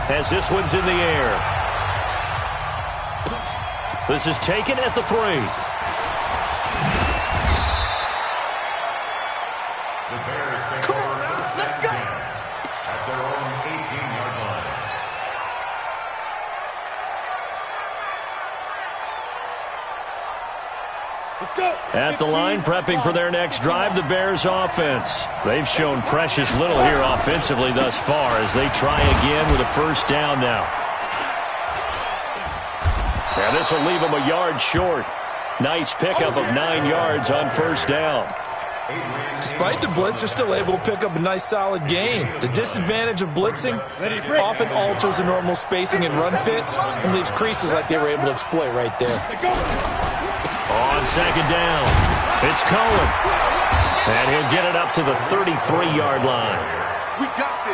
as this one's in the air. This is taken at the 3. The Bears take over first and 10 at their own 18-yard line. Let's go. At the line, prepping for their next drive, the Bears offense. They've shown precious little here offensively thus far as they try again with a first down now. And this will leave them a yard short. Nice pickup of 9 yards on first down. Despite the blitz, they're still able to pick up a nice solid gain. The disadvantage of blitzing often alters the normal spacing and run fits and leaves creases like they were able to exploit right there. On second down, it's Cohen. And he'll get it up to the 33-yard line.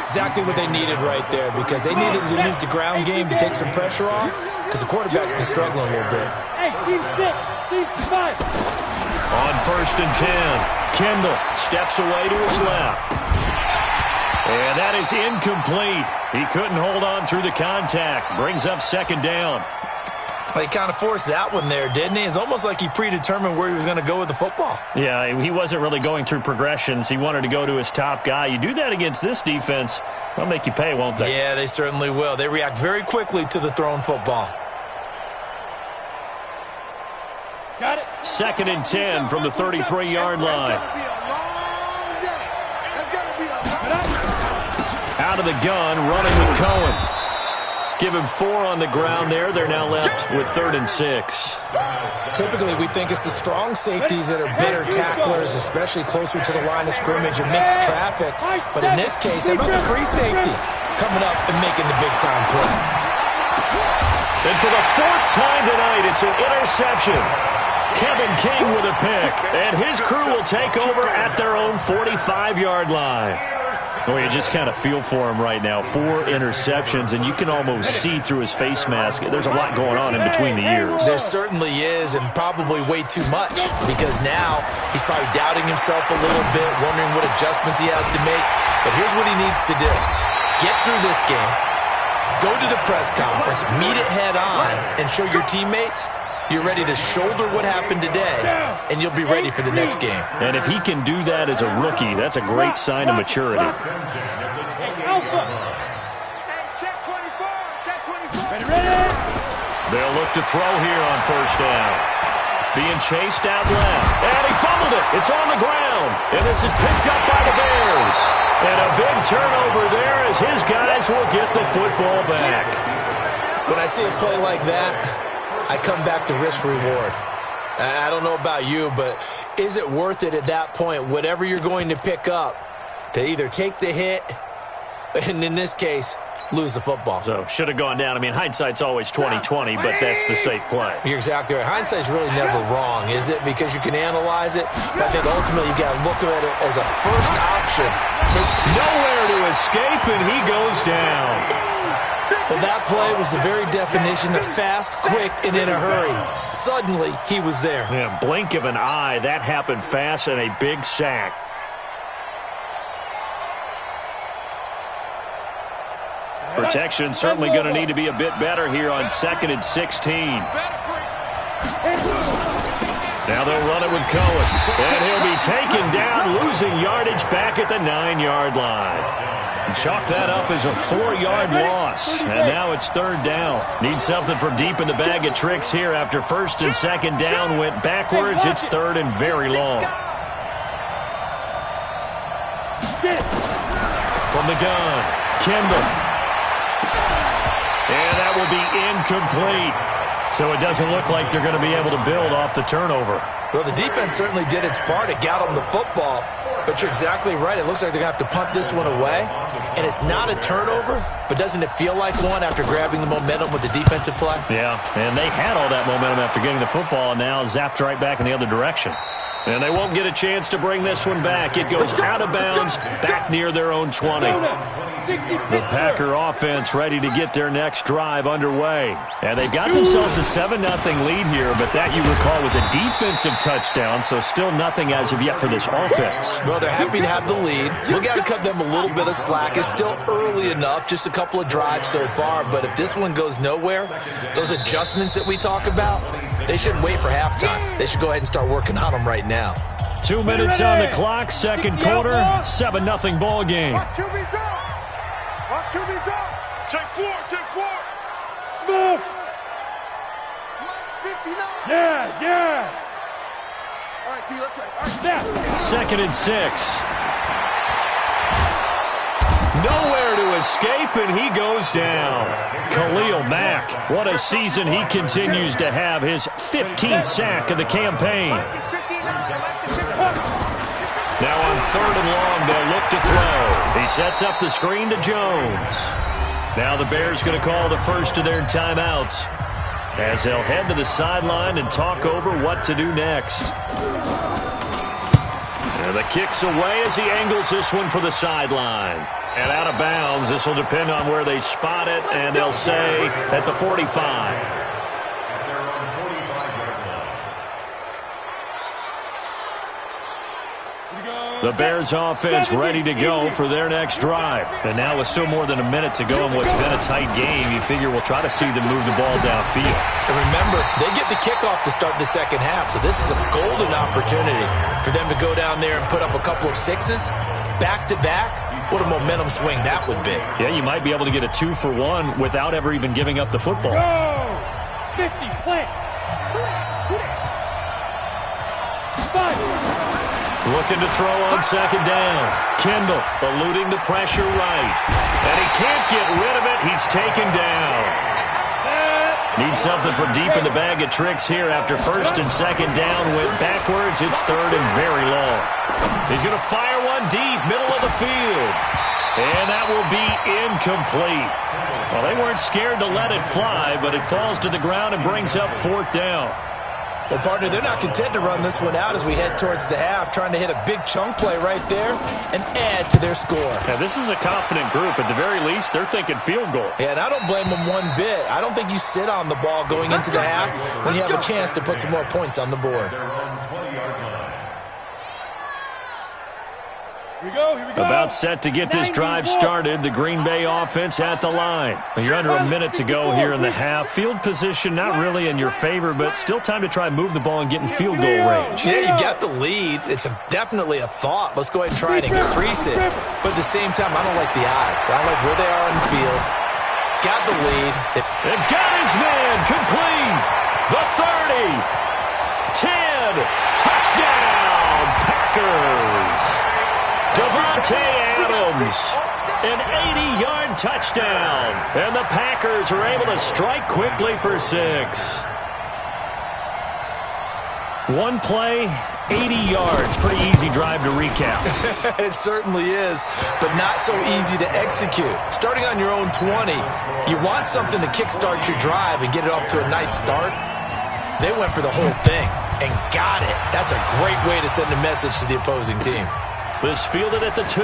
Exactly what they needed right there, because they needed to use the ground game to take some pressure off, because the quarterback's been struggling a little bit. On first and 10, Kendall steps away to his left. And that is incomplete. He couldn't hold on through the contact. Brings up second down. Well, he kind of forced that one there, didn't he? It's almost like he predetermined where he was going to go with the football. Yeah, he wasn't really going through progressions. He wanted to go to his top guy. You do that against this defense, they'll make you pay, won't they? Yeah, they certainly will. They react very quickly to the thrown football. Got it. Second and 10 from the 33-yard line. Out of the gun, running with Cohen. Give him 4 on the ground there. They're now left with 3rd and 6. Typically, we think it's the strong safeties that are better tacklers, especially closer to the line of scrimmage amidst traffic. But in this case, how about the free safety coming up and making the big-time play? And for the 4th time tonight, it's an interception. Kevin King with a pick, and his crew will take over at their own 45-yard line. Well, you just kind of feel for him right now. 4 interceptions, and you can almost see through his face mask. There's a lot going on in between the ears. There certainly is, and probably way too much, because now he's probably doubting himself a little bit, wondering what adjustments he has to make. But here's what he needs to do. Get through this game, go to the press conference, meet it head on, and show your teammates you're ready to shoulder what happened today, and you'll be ready for the next game. And if he can do that as a rookie, that's a great sign of maturity. They'll look to throw here on first down. Being chased out left. And he fumbled it. It's on the ground. And this is picked up by the Bears. And a big turnover there as his guys will get the football back. When I see a play like that, I come back to risk-reward. I don't know about you, but is it worth it at that point, whatever you're going to pick up, to either take the hit, and in this case, lose the football? So, should have gone down. I mean, hindsight's always 20/20, but that's the safe play. You're exactly right. Hindsight's really never wrong, is it? Because you can analyze it, but I think ultimately you got to look at it as a first option. Take nowhere to escape, and he goes down. Well, that play was the very definition of fast, quick, and in a hurry. Suddenly, he was there. Yeah, blink of an eye. That happened fast and a big sack. Protection certainly going to need to be a bit better here on 2nd and 16. Now they'll run it with Cohen. And he'll be taken down, losing yardage back at the 9-yard line. Chalk that up as a 4-yard loss. And now it's 3rd down. Need something from deep in the bag of tricks here after 1st and 2nd down went backwards. It's 3rd and very long. From the gun, Kendall. And that will be incomplete. So it doesn't look like they're going to be able to build off the turnover. Well, the defense certainly did its part. It got them the football. But you're exactly right. It looks like they're going to have to punt this one away. And it's not a turnover, but doesn't it feel like one after grabbing the momentum with the defensive play? Yeah, and they had all that momentum after getting the football and now zapped right back in the other direction. And they won't get a chance to bring this one back. It goes out of bounds, back near their own 20. The Packer offense ready to get their next drive underway. And they've got themselves a 7-0 lead here, but that, you recall, was a defensive touchdown, so still nothing as of yet for this offense. Well, they're happy to have the lead. We've got to cut them a little bit of slack. It's still early enough, just a couple of drives so far, but if this one goes nowhere, those adjustments that we talk about, they shouldn't wait for halftime. They should go ahead and start working on them right now. 2 minutes on the clock, second quarter, 7-0 ball game. Watch QB drop. Watch QB drop. Check four. Smoke. 59. Yes. All right, T, let's try. All right. Second and 6. Nowhere to escape, and he goes down. Khalil Mack, what a season he continues to have, his 15th sack of the campaign. Now on 3rd and long, they'll look to throw. He sets up the screen to Jones. Now the Bears going to call the first of their timeouts as they'll head to the sideline and talk over what to do next. And the kick's away as he angles this one for the sideline. And out of bounds, this will depend on where they spot it, and they'll say at the 45. The Bears offense ready to go for their next drive. And now with still more than a minute to go in what's been a tight game, you figure we'll try to see them move the ball downfield. And remember, they get the kickoff to start the second half, so this is a golden opportunity for them to go down there and put up a couple of sixes back-to-back. What a momentum swing that would be. Yeah, you might be able to get a 2-for-1 without ever even giving up the football. Go! 50, plant. Looking to throw on second down. Kendall eluding the pressure right. And he can't get rid of it. He's taken down. Needs something from deep in the bag of tricks here after first and second down went backwards. It's 3rd and very long. He's going to fire one deep, middle of the field. And that will be incomplete. Well, they weren't scared to let it fly, but it falls to the ground and brings up 4th down. Well, partner, they're not content to run this one out as we head towards the half, trying to hit a big chunk play right there and add to their score. Now, this is a confident group. At the very least, they're thinking field goal. Yeah, and I don't blame them one bit. I don't think you sit on the ball going into the half when you have a chance to put some more points on the board. Here we go. About set to get this drive started. The Green Bay offense at the line. You're under a minute to go here in the half. Field position not really in your favor, but still time to try and move the ball and get in field goal range. Yeah, you got the lead. It's definitely a thought. Let's go ahead and try and increase it. But at the same time, I don't like the odds. I don't like where they are on the field. Got the lead. And got his man complete. The 30. 10. Touchdown, Packers. Davante Adams, an 80-yard touchdown, and the Packers are able to strike quickly for 6. One play, 80 yards. Pretty easy drive to recap. It certainly is, but not so easy to execute. Starting on your own 20, you want something to kickstart your drive and get it off to a nice start. They went for the whole thing and got it. That's a great way to send a message to the opposing team. This fielded at the 2.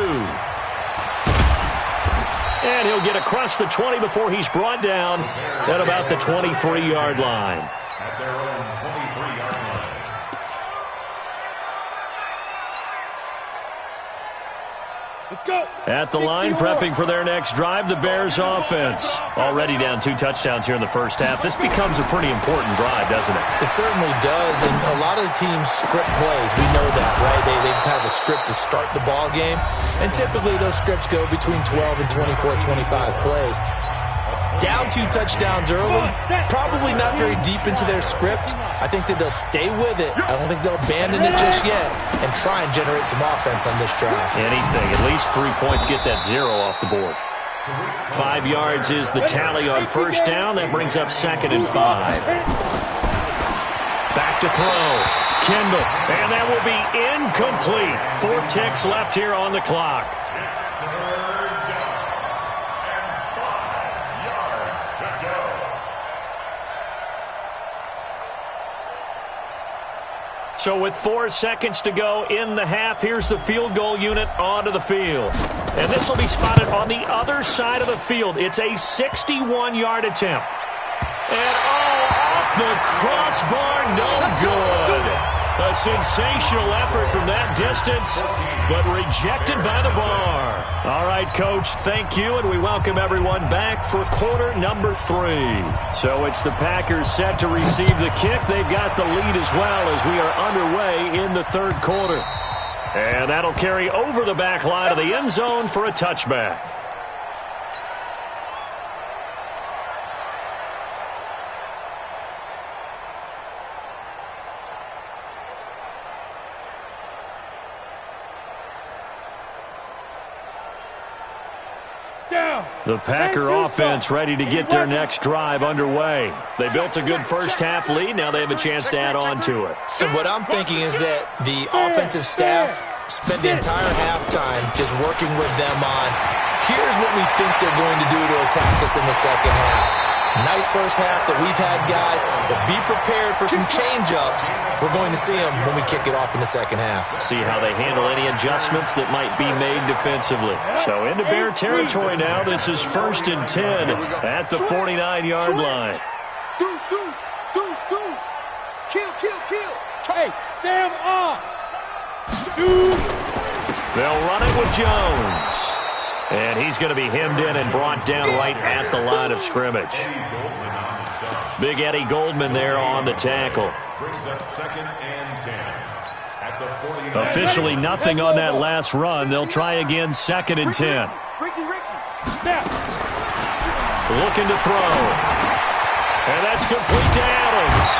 And he'll get across the 20 before he's brought down at about the 23-yard line. At their own 23-yard line. Let's go. At the line, prepping for their next drive, the Bears offense. Already down 2 touchdowns here in the first half. This becomes a pretty important drive, doesn't it? It certainly does, and a lot of the teams script plays. We know that, right? They have a script to start the ball game, and typically those scripts go between 12 and 24, 25 plays. Down 2 touchdowns early, probably not very deep into their script. I think that they'll stay with it. I don't think they'll abandon it just yet and try and generate some offense on this drive. Anything. At least 3 points get that 0 off the board. 5 yards is the tally on first down. That brings up 2nd and 5. Back to throw. Kendall. And that will be incomplete. 4 ticks left here on the clock. So with 4 seconds to go in the half, here's the field goal unit onto the field. And this will be spotted on the other side of the field. It's a 61-yard attempt. And off the crossbar, no good. A sensational effort from that distance, but rejected by the bar. All right, Coach, thank you, and we welcome everyone back for quarter number 3. So it's the Packers set to receive the kick. They've got the lead as well as we are underway in the third quarter. And that'll carry over the back line of the end zone for a touchback. The Packer offense ready to get their next drive underway. They built a good first-half lead. Now they have a chance to add on to it. And what I'm thinking is that the offensive staff spent the entire halftime just working with them on, here's what we think they're going to do to attack us in the second half. Nice first half that we've had, guys, but be prepared for some change-ups. We're going to see them when we kick it off in the second half. See how they handle any adjustments that might be made defensively. So into Bear territory now. This is 1st and 10 at the 49-yard line. Kill. Hey, Sam on. They'll run it with Jones. And he's going to be hemmed in and brought down right at the line of scrimmage. Big Eddie Goldman there on the tackle. Officially nothing on that last run. They'll try again 2nd and 10. Looking to throw. And that's complete to Adams.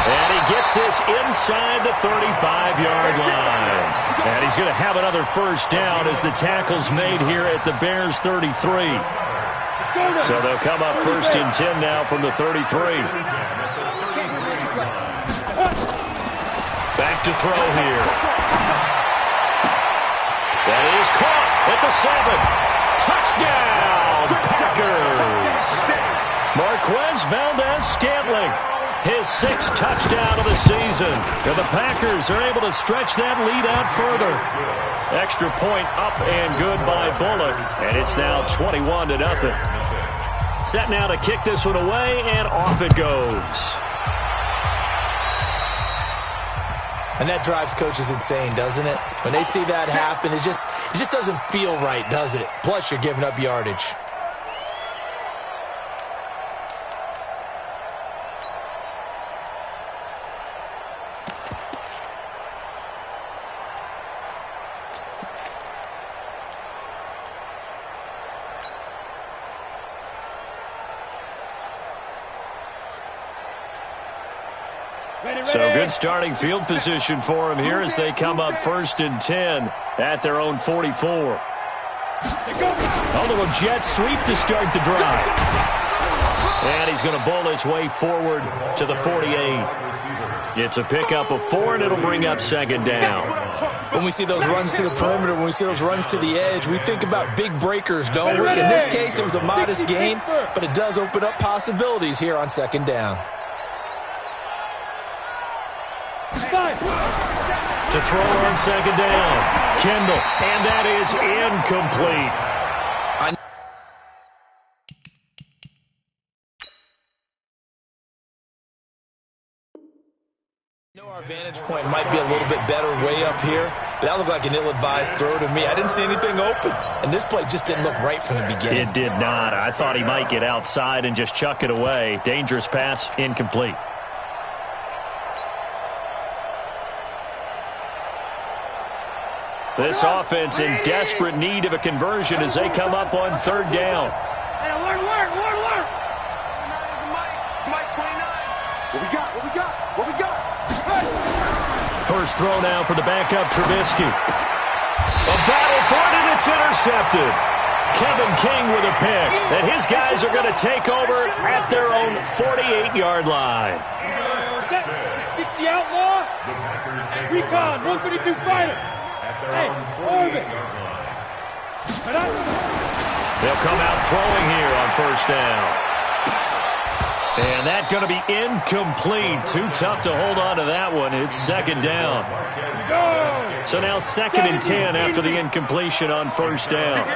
And he gets this inside the 35-yard line. And he's going to have another first down as the tackle's made here at the Bears' 33. So they'll come up 1st and 10 now from the 33. Back to throw here. That is caught at the 7. Touchdown, Packers. Marquez Valdez-Scantling, his 6th touchdown of the season. And the Packers are able to stretch that lead out further. Extra point up and good by Bullock. And it's now 21-0. Set now to kick this one away, and off it goes. And that drives coaches insane, doesn't it? When they see that happen, it just doesn't feel right, does it? Plus, you're giving up yardage. So good starting field position for them here as they come up 1st and 10 at their own 44. A little jet sweep to start the drive. And he's going to bowl his way forward to the 48. It's a pickup of 4, and it'll bring up 2nd down. When we see those runs to the perimeter, when we see those runs to the edge, we think about big breakers, don't we? In this case, it was a modest gain, but it does open up possibilities here on 2nd down. To throw on 2nd down, Kendall, and that is incomplete. I know our vantage point might be a little bit better way up here, but that looked like an ill-advised throw to me. I didn't see anything open, and this play just didn't look right from the beginning. It did not. I thought he might get outside and just chuck it away. Dangerous pass, incomplete. This offense in desperate need of a conversion as they come up on 3rd down. Hey, alert. Mike 29. What we got? First throw now for the backup Trubisky. A battle for it, and it's intercepted. Kevin King with a pick. And his guys are going to take over at their own 48-yard line. 60 outlaw. Recon, 132 fighter. Hey, Orbit. They'll come out throwing here on 1st down. And that's going to be incomplete. Too tough to hold on to that one. It's second down. So now 2nd and 10 after the incompletion on first down.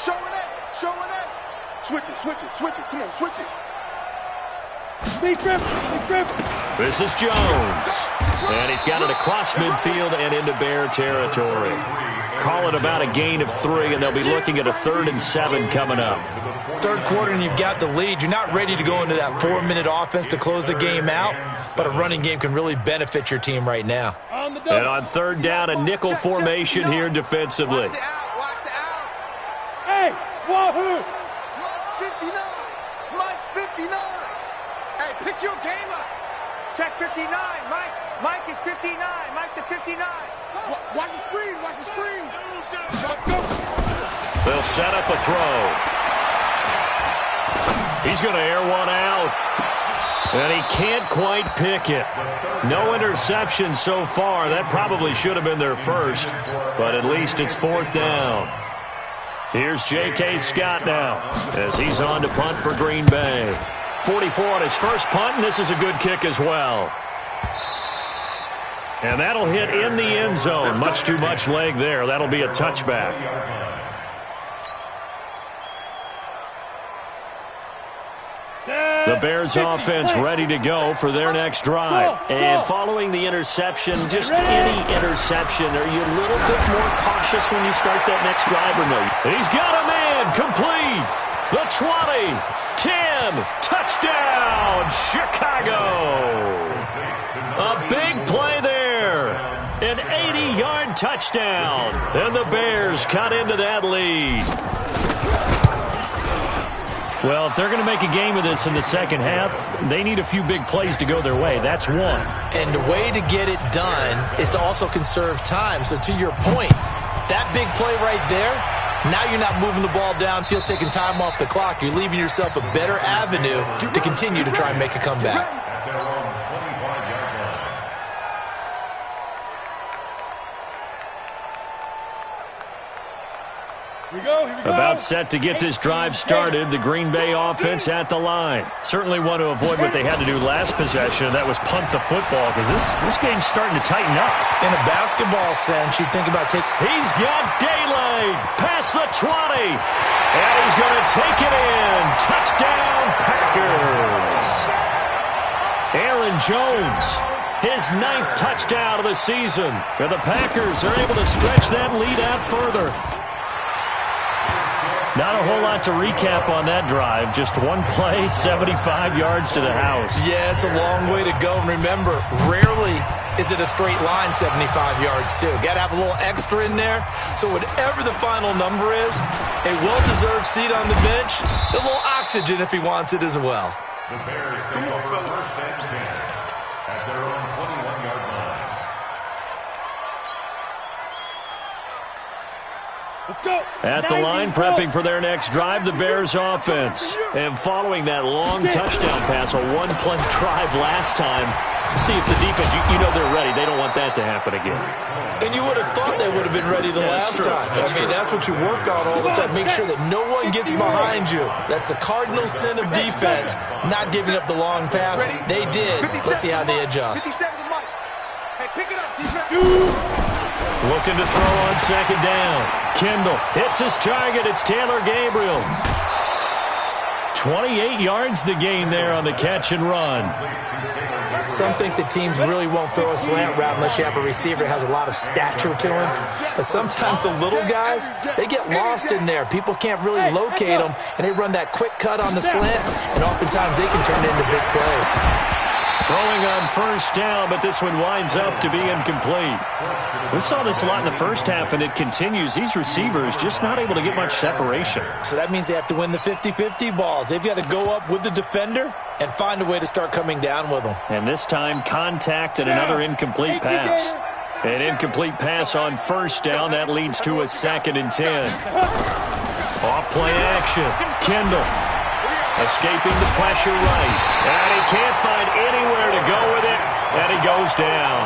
Showing it. Switch it. Come on, switch it. Big grip. This is Jones. And he's got it across midfield and into Bear territory. Call it about a gain of 3, and they'll be looking at a 3rd and 7 coming up. Third quarter and you've got the lead. You're not ready to go into that 4-minute offense to close the game out, but a running game can really benefit your team right now. And on 3rd down, a nickel formation here defensively. Watch the out. Hey, Wahoo! Mike's 59. Hey, pick your game up. Check 59. Mike is 59. Mike the 59. Watch the screen. They'll set up a throw. He's going to air one out. And he can't quite pick it. No interception so far. That probably should have been their first. But at least it's 4th down. Here's J.K. Scott now as he's on to punt for Green Bay. 44 on his first punt, and this is a good kick as well. And that'll hit in the end zone. Much too much leg there. That'll be a touchback. The Bears offense ready to go for their next drive. And following the interception, just any interception, are you a little bit more cautious when you start that next drive or no? He's got a man complete. The 20, 10, touchdown, Chicago. A big play there. An 80-yard touchdown. And the Bears cut into that lead. Well, if they're going to make a game of this in the second half, they need a few big plays to go their way. That's one. And the way to get it done is to also conserve time. So to your point, that big play right there, now you're not moving the ball downfield, taking time off the clock. You're leaving yourself a better avenue to continue to try and make a comeback. Here we go. About set to get this drive started. The Green Bay offense at the line. Certainly want to avoid what they had to do last possession. That was punt the football because this game's starting to tighten up. In a basketball sense, you think about taking... He's got daylight past the 20. And he's going to take it in. Touchdown, Packers. Aaron Jones, his 9th touchdown of the season. And the Packers are able to stretch that lead out further. Not a whole lot to recap on that drive. Just one play, 75 yards to the house. Yeah, it's a long way to go. And remember, rarely is it a straight line 75 yards, too. Got to have a little extra in there. So whatever the final number is, a well-deserved seat on the bench, a little oxygen if he wants it as well. The Bears take over 1st and 10 at their own 21-yard line. Let's go. At the line, prepping for their next drive, the Bears offense. And following that long touchdown pass, a one-play drive last time, see if the defense, you know they're ready. They don't want that to happen again. And you would have thought they would have been ready the last time. I mean, that's what you work on all the time. Make sure that no one gets behind you. That's the cardinal sin of defense, not giving up the long pass. They did. Let's see how they adjust. Hey, pick it up, defense. Looking to throw on 2nd down. Kendall hits his target. It's Taylor Gabriel. 28 yards the gain there on the catch and run. Some think that teams really won't throw a slant route unless you have a receiver that has a lot of stature to him. But sometimes the little guys, they get lost in there. People can't really locate them, and they run that quick cut on the slant, and oftentimes they can turn it into big plays. Throwing on 1st down, but this one winds up to be incomplete. We saw this a lot in the first half, and it continues. These receivers just not able to get much separation. So that means they have to win the 50-50 balls. They've got to go up with the defender and find a way to start coming down with them. And this time, contact and another incomplete pass. An incomplete pass on 1st down. That leads to a 2nd and 10. Off-play action. Kendall escaping the pressure right. And he can't find anywhere to go with it. And he goes down.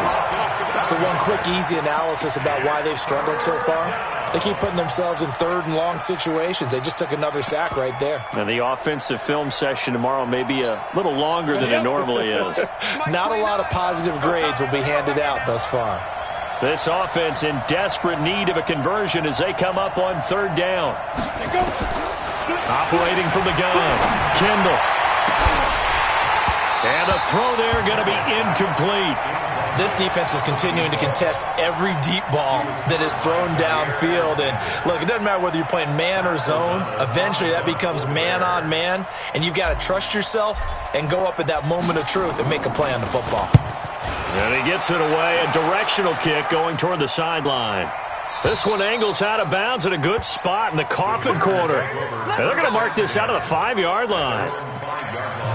So one quick, easy analysis about why they've struggled so far. They keep putting themselves in third and long situations. They just took another sack right there. And the offensive film session tomorrow may be a little longer than it normally is. Not a lot of positive grades will be handed out thus far. This offense in desperate need of a conversion as they come up on third down. Operating from the gun, Kendall. And the throw there going to be incomplete. This defense is continuing to contest every deep ball that is thrown downfield. And look, it doesn't matter whether you're playing man or zone. Eventually that becomes man on man. And you've got to trust yourself and go up at that moment of truth and make a play on the football. And he gets it away. A directional kick going toward the sideline. This one angles out of bounds at a good spot in the coffin corner. And they're going to mark this out of the 5-yard line.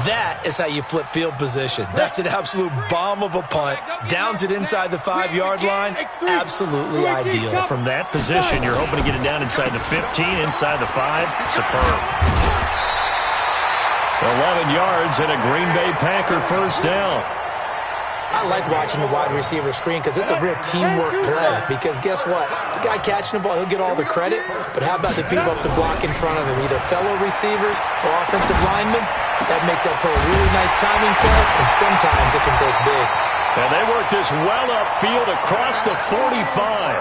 That is how you flip field position. That's an absolute bomb of a punt. Downs it inside the 5-yard line. Absolutely ideal. From that position, you're hoping to get it down inside the 15, inside the 5. Superb. 11 yards and a Green Bay Packer first down. I like watching the wide receiver screen because it's a real teamwork play. Because guess what? The guy catching the ball, he'll get all the credit. But how about the people up to block in front of him, either fellow receivers or offensive linemen? That makes that play a really nice timing play, and sometimes it can break big. And they work this well upfield across the 45.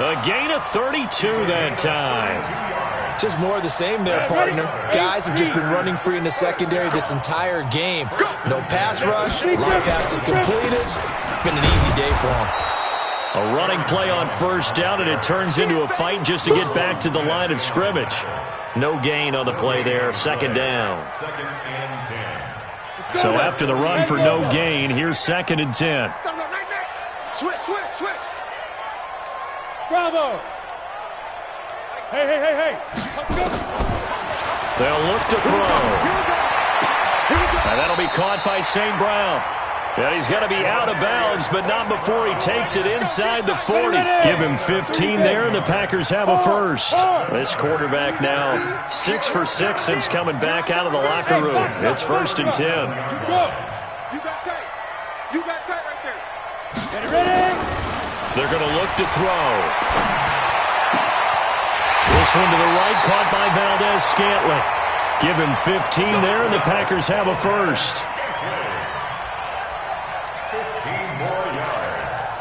A gain of 32 that time. Just more of the same there, partner. Guys have just been running free in the secondary this entire game. No pass rush, a lot of passes completed. Been an easy day for them. A running play on first down, and it turns into a fight just to get back to the line of scrimmage. No gain on the play there, second down. Second and 10. So after the run for no gain, here's second and 10. Switch. Bravo. Hey. They'll look to throw. And that'll be caught by St. Brown. And he's going to be out of bounds, but not before he takes it inside the 40. Give him 15 there, and the Packers have a first. This quarterback now 6 for 6 since coming back out of the locker room. It's first and 10. You got tight right there. Get it ready. They're going to look to throw. This one to the right, caught by Valdez-Scantling. Give him 15 there, and the Packers have a first. 15 more yards.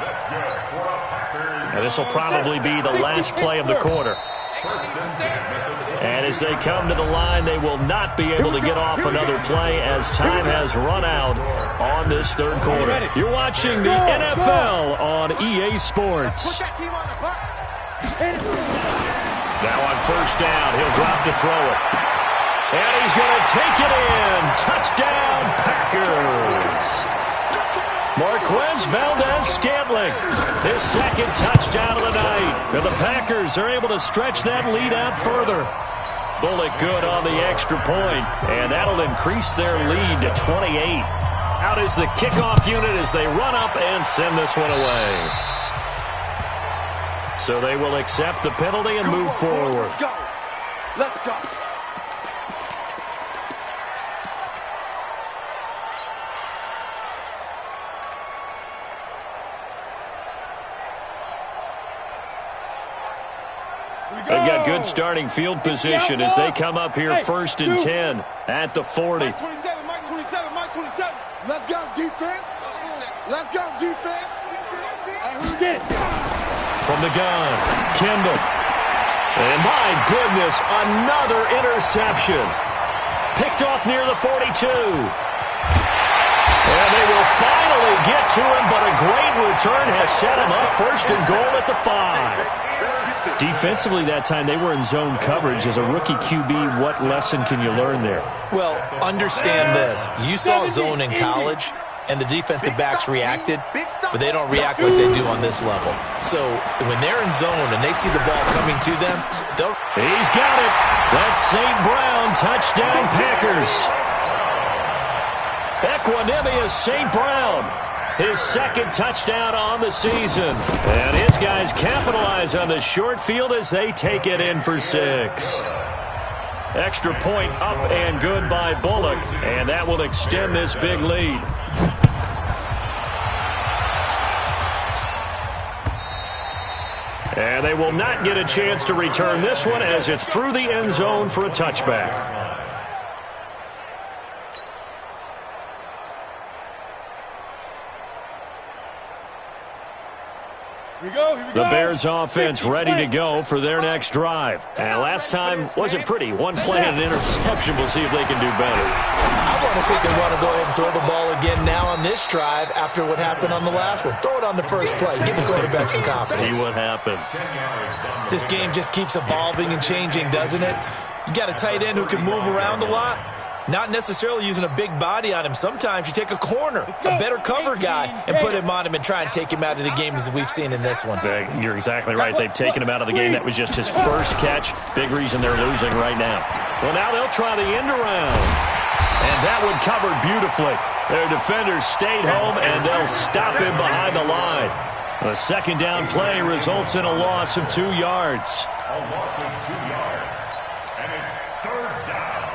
That's good for a Packers. And this will probably be the last play of the quarter. First and 10. And as they come to the line, they will not be able to get off another play as time has run out on this third quarter. You're watching the NFL on EA Sports. Put that team on the butt. Now on first down, he'll drop to throw it. And he's going to take it in. Touchdown, Packers. Marquez Valdez-Scantling, his second touchdown of the night. And the Packers are able to stretch that lead out further. Bullock good on the extra point, and that'll increase their lead to 28. Out is the kickoff unit as they run up and send this one away. So they will accept the penalty and move forward. Let's go. They've got good starting field position as they come up here first and 10 at the 40. Mike 27. Let's go, defense. And who did it? From the gun, Kendall. And my goodness, another interception. Picked off near the 42. And they will finally get to him, but a great return has set him up first and goal at the 5. Defensively that time, they were in zone coverage. As a rookie QB, what lesson can you learn there? Well, understand this. You saw zone in college, and the defensive backs reacted, but they don't react like they do on this level. So when they're in zone and they see the ball coming to them, they'll... He's got it. That's St. Brown. Touchdown, Packers. Equanimous St. Brown. His second touchdown on the season. And his guys capitalize on the short field as they take it in for 6. Extra point up and good by Bullock. And that will extend this big lead. And they will not get a chance to return this one as it's through the end zone for a touchback. The Bears offense ready to go for their next drive. And last time wasn't pretty. One play and an interception. We'll see if they can do better. I want to see if they want to go ahead and throw the ball again now on this drive after what happened on the last one. Throw it on the first play. Give the quarterback some confidence. See what happens. This game just keeps evolving and changing, doesn't it? You got a tight end who can move around a lot. Not necessarily using a big body on him. Sometimes you take a corner, a better cover guy, and put him on him and try and take him out of the game as we've seen in this one. You're exactly right. They've taken him out of the game. That was just his first catch. Big reason they're losing right now. Well, now they'll try the end around. And that one covered beautifully. Their defenders stayed home, and they'll stop him behind the line. The second down play results in a loss of 2 yards. A loss of 2 yards. And it's third down.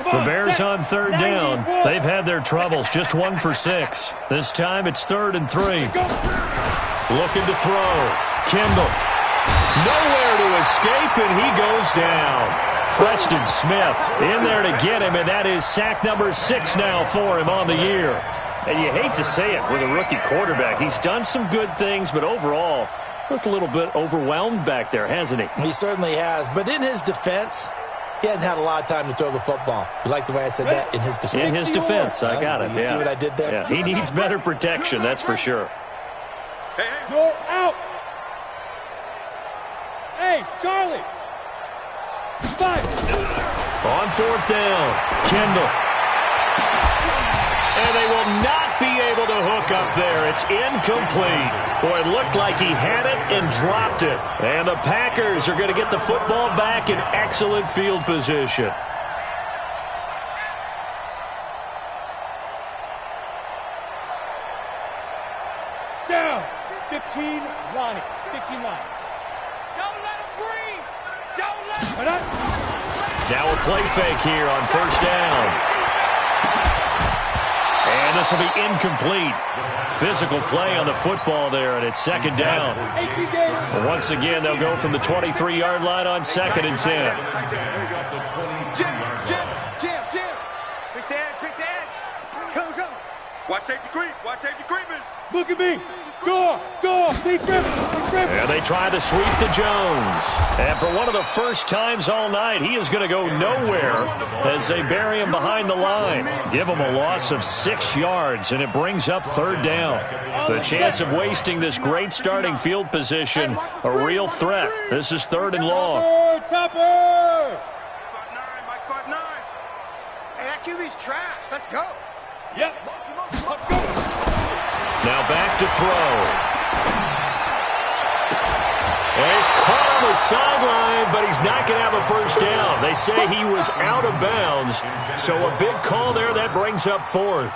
The Bears on third down. They've had their troubles, just 1 for 6. This time it's 3rd and 3. Looking to throw. Kendall. Nowhere to escape, and he goes down. Preston Smith in there to get him, and that is sack number 6 now for him on the year. And you hate to say it with a rookie quarterback. He's done some good things, but overall, looked a little bit overwhelmed back there, hasn't he? He certainly has, but in his defense, he hadn't had a lot of time to throw the football. You like the way I said that? In his defense? In his defense, I got it. You see what I did there? Yeah, he needs better protection, that's for sure. Hey, go out. Hey, Charlie. Five. On 4th down, Kendall. And they will not be able to hook up there. It's incomplete. Boy, it looked like he had it and dropped it. And the Packers are going to get the football back in excellent field position. Down. 15, Lonnie. 15, Lonnie. Don't let him breathe. Don't let him. Now a play fake here on 1st down. And this will be incomplete. Physical play on the football there, and it's 2nd down. Once again, they'll go from the 23-yard line on 2nd and 10. Jim. Quick the edge. Go. Watch safety creep. Watch safety creeping. Look at me. Go. Leave Griffin. And they try to sweep to Jones. And for one of the first times all night, he is going to go nowhere as they bury him behind the line. Give him a loss of 6 yards, and it brings up 3rd down. The chance of wasting this great starting field position, a real threat. This is 3rd and long. Topper! 5'9". Hey, that QB's trash. Let's go. Yep. Let's go. Now back to throw. And he's caught on the sideline, but he's not going to have a first down. They say he was out of bounds, so a big call there. That brings up 4th.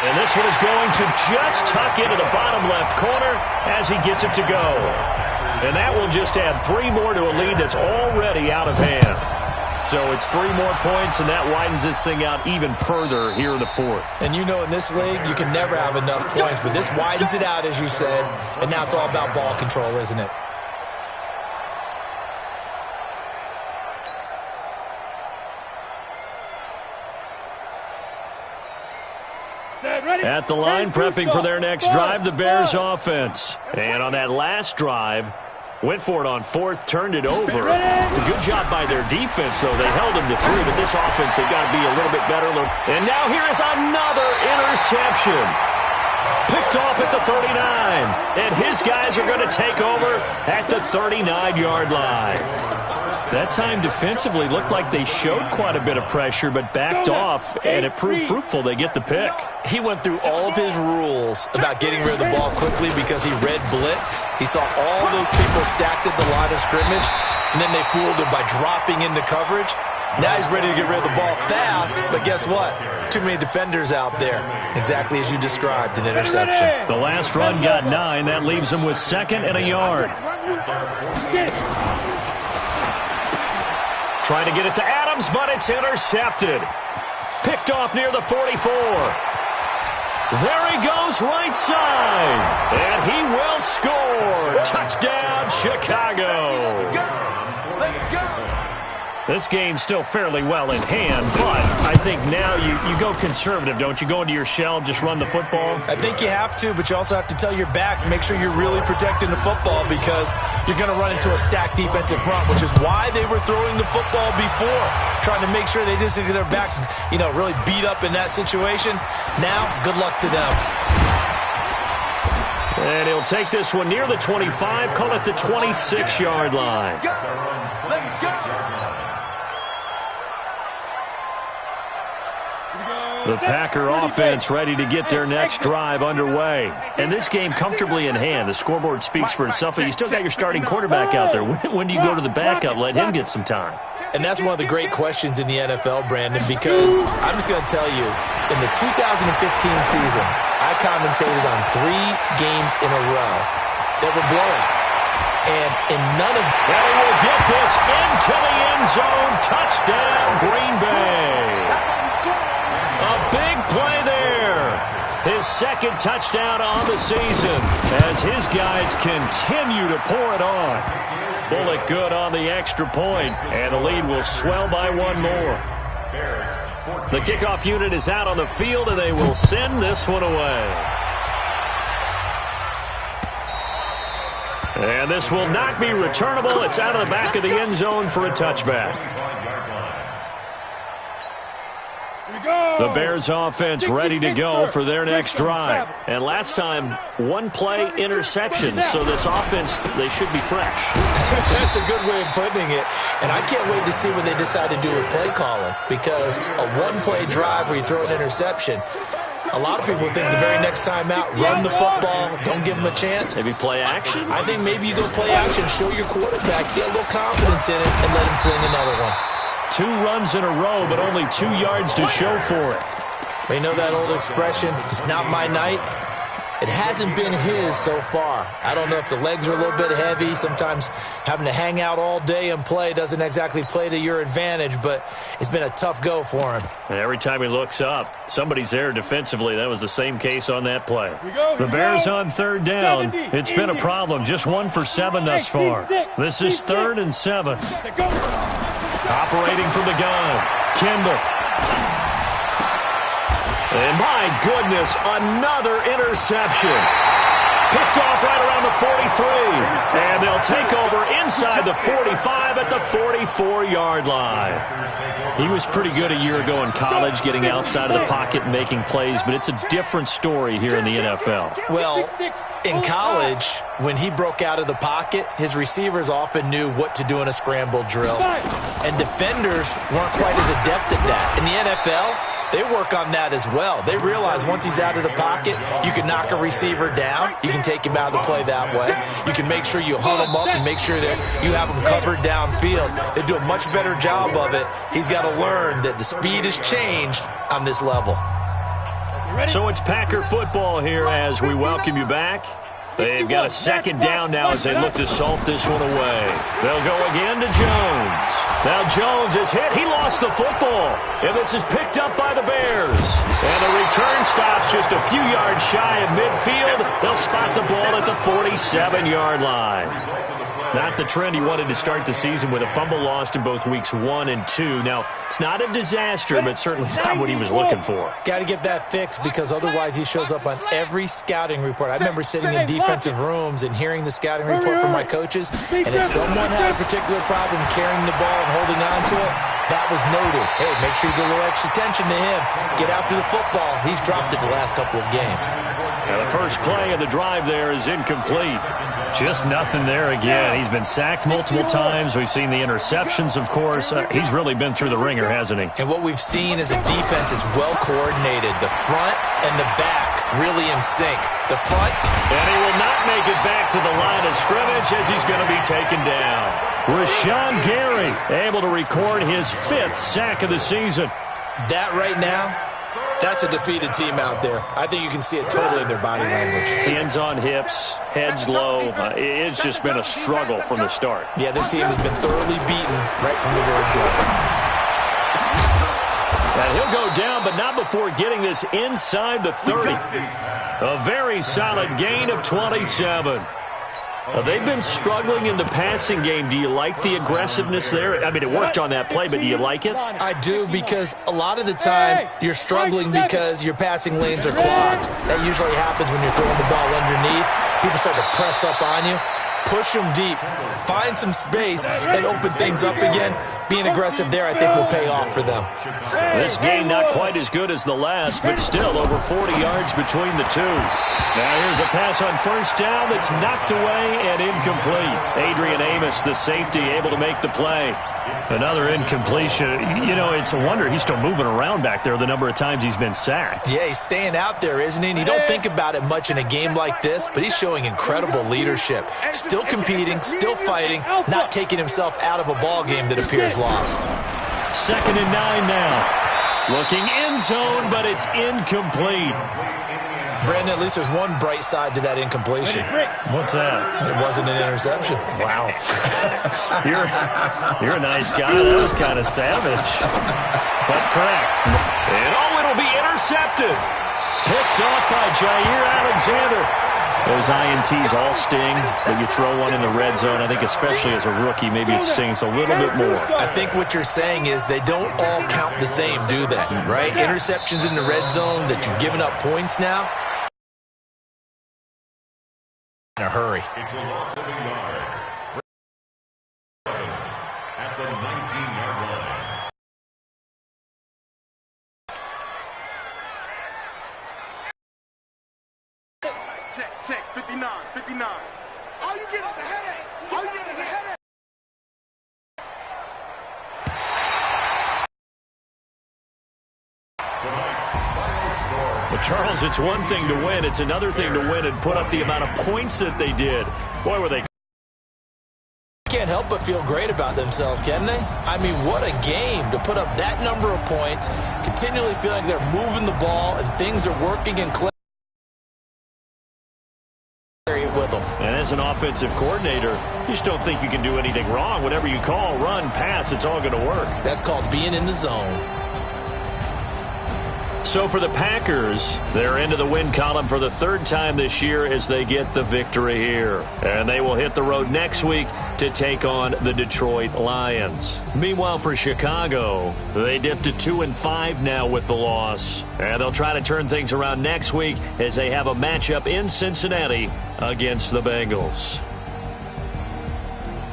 And this one is going to just tuck into the bottom left corner as he gets it to go. And that will just add 3 more to a lead that's already out of hand. So it's 3 more points, and that widens this thing out even further here in the 4th. And you know in this league, you can never have enough points, but this widens it out, as you said, and now it's all about ball control, isn't it? At the line, prepping for their next drive, the Bears offense. And on that last drive, went for it on 4th, turned it over. Good job by their defense, though. They held them to 3, but this offense, they've got to be a little bit better. And now here is another interception. Picked off at the 39. And his guys are going to take over at the 39-yard line. That time defensively looked like they showed quite a bit of pressure, but backed off, and it proved fruitful. They get the pick. He went through all of his rules about getting rid of the ball quickly because he read blitz. He saw all those people stacked at the line of scrimmage, and then they fooled him by dropping into coverage. Now he's ready to get rid of the ball fast, but guess what? Too many defenders out there. Exactly as you described, an interception. The last run got 9. That leaves him with 2nd and a yard. Trying to get it to Adams, but it's intercepted. Picked off near the 44. There he goes right side. And he will score. Touchdown, Chicago. Let's go. This game's still fairly well in hand, but I think now you go conservative, don't you? Go into your shell, just run the football? I think you have to, but you also have to tell your backs, make sure you're really protecting the football because you're going to run into a stacked defensive front, which is why they were throwing the football before, trying to make sure they just get their backs, really beat up in that situation. Now, good luck to them. And he'll take this one near the 25, call it the 26-yard line. Let's go. The Packer offense ready to get their next drive underway. And this game comfortably in hand. The scoreboard speaks for itself, but you still got your starting quarterback out there. When do you go to the backup? Let him get some time. And that's one of the great questions in the NFL, Brandon, because I'm just going to tell you, in the 2015 season, I commentated on 3 games in a row that were blowouts. And in none of them, they will get this into the end zone. Touchdown, Green Bay. A big play there. His second touchdown on the season as his guys continue to pour it on. Bullet good on the extra point, and the lead will swell by 1 more. The kickoff unit is out on the field, and they will send this one away. And this will not be returnable. It's out of the back of the end zone for a touchback. The Bears offense ready to go for their next drive. And last time, 1 play interception. So this offense, they should be fresh. That's a good way of putting it. And I can't wait to see what they decide to do with play calling. Because a 1-play drive where you throw an interception, a lot of people think the very next time out, run the football, don't give them a chance. Maybe play action? I think maybe you go play action, show your quarterback, get a little confidence in it, and let him fling another one. 2 runs in a row, but only 2 yards to show for it. You know that old expression, it's not my night? It hasn't been his so far. I don't know if the legs are a little bit heavy. Sometimes having to hang out all day and play doesn't exactly play to your advantage, but it's been a tough go for him. And every time he looks up, somebody's there defensively. That was the same case on that play. The Bears on 3rd down. It's been a problem. Just 1 for 7 thus far. This is 3rd and 7. Operating from the gun, Kimball. And my goodness, another interception. Picked off right around the 43. And they'll take over inside the 45 at the 44-yard line. He was pretty good a year ago in college, getting outside of the pocket and making plays, but it's a different story here in the NFL. Well, in college, when he broke out of the pocket, his receivers often knew what to do in a scramble drill. And defenders weren't quite as adept at that. In the NFL, they work on that as well. They realize once he's out of the pocket, you can knock a receiver down. You can take him out of the play that way. You can make sure you huddle him up and make sure that you have him covered downfield. They do a much better job of it. He's got to learn that the speed has changed on this level. So it's Packer football here as we welcome you back. They've got a 2nd down now as they look to salt this one away. They'll go again to Jones. Now Jones is hit. He lost the football. And this is picked up by the Bears. And the return stops just a few yards shy of midfield. They'll spot the ball at the 47-yard line. Not the trend he wanted to start the season with a fumble lost in both weeks 1 and 2. Now, it's not a disaster, but certainly not what he was looking for. Got to get that fixed because otherwise he shows up on every scouting report. I remember sitting in defensive rooms and hearing the scouting report from my coaches, and if someone had a particular problem carrying the ball and holding on to it, that was noted. Hey, make sure you get a little extra attention to him. Get after the football. He's dropped it the last couple of games. Now the first play of the drive there is incomplete. Just nothing there again. He's been sacked multiple times. We've seen the interceptions, of course. He's really been through the ringer, hasn't he? And what we've seen is a defense is well coordinated. The front and the back really in sync. The front. And he will not make it back to the line of scrimmage as he's going to be taken down. Rashawn Gary able to record his 5th sack of the season. That right now, that's a defeated team out there. I think you can see it totally in their body language. Hands on hips, heads low. It's just been a struggle from the start. Yeah, this team has been thoroughly beaten right from the word go. And he'll go down, but not before getting this inside the 30. A very solid gain of 27. They've been struggling in the passing game. Do you like the aggressiveness there? I mean, it worked on that play, but do you like it? I do, because a lot of the time you're struggling because your passing lanes are clogged. That usually happens when you're throwing the ball underneath. People start to press up on you. Push them deep. Find some space and open things up again. Being aggressive there, I think, will pay off for them. This game not quite as good as the last, but still over 40 yards between the two. Now here's a pass on first down that's knocked away and incomplete. Adrian Amos, the safety, able to make the play. Another incompletion. You know, it's a wonder he's still moving around back there the number of times he's been sacked. Yeah, he's staying out there, isn't he? And you don't think about it much in a game like this, but he's showing incredible leadership. Still competing, still fighting, not taking himself out of a ball game that appears lost. 2nd and 9 now. Looking end zone, but it's incomplete. Brandon, at least there's one bright side to that incompletion. What's that? It wasn't an interception. Wow. You're a nice guy. That was kind of savage. But correct. And it'll be intercepted. Picked off by Jair Alexander. Those INTs all sting, but you throw one in the red zone, I think especially as a rookie, maybe it stings a little bit more. I think what you're saying is they don't all count the same, do they? Right? Interceptions in the red zone that you've given up points now. In a hurry. It's a loss of a yard. At the 19-yard line. Check, 59. All you get is a headache. All you get is a headache. But Charles, it's one thing to win. It's another thing to win and put up the amount of points that they did. Boy, were they. Can't help but feel great about themselves, can they? I mean, what a game to put up that number of points, continually feeling like they're moving the ball and things are working and clicking with them. And as an offensive coordinator, you just don't think you can do anything wrong. Whatever you call, run, pass, it's all going to work. That's called being in the zone. So for the Packers, they're into the win column for the 3rd time this year as they get the victory here. And they will hit the road next week to take on the Detroit Lions. Meanwhile, for Chicago, they dipped to 2-5 now with the loss. And they'll try to turn things around next week as they have a matchup in Cincinnati against the Bengals.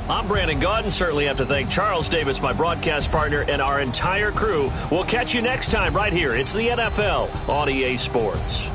I'm Brandon Gaudin. Certainly have to thank Charles Davis, my broadcast partner, and our entire crew. We'll catch you next time right here. It's the NFL on EA Sports.